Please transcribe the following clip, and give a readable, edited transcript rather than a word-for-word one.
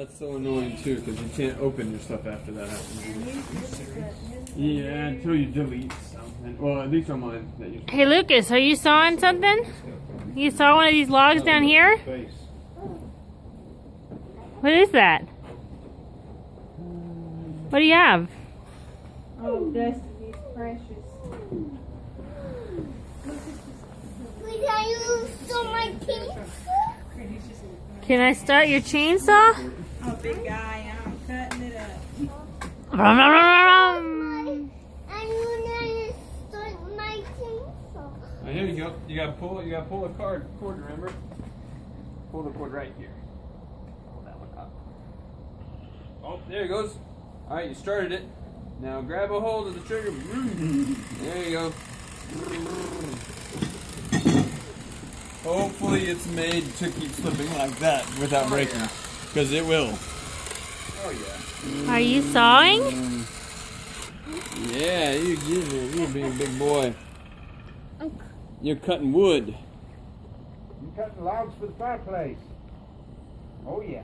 that's so annoying too, because you can't open your stuff after that happens. Yeah, until you delete something. Well, at least on mine. That you Hey Lucas, are you sawing something? You saw one of these logs down here? What is that? What do you have? Oh, Dusty, he's precious. Wait, are you still my pizza? Can I start your chainsaw? Oh, big guy, I'm cutting it up. Vroom, vroom, vroom, vroom. And you need to start my chainsaw. Oh, here you go. You gotta pull the cord, remember? Pull the cord right here. Pull that one up. Oh, there it goes. Alright, you started it. Now grab a hold of the trigger. There you go. Hopefully it's made to keep slipping like that without breaking. Because it will. Oh yeah. Are you sawing? Yeah, you're being a big boy. You're cutting wood. You cutting logs for the fireplace. Oh yeah.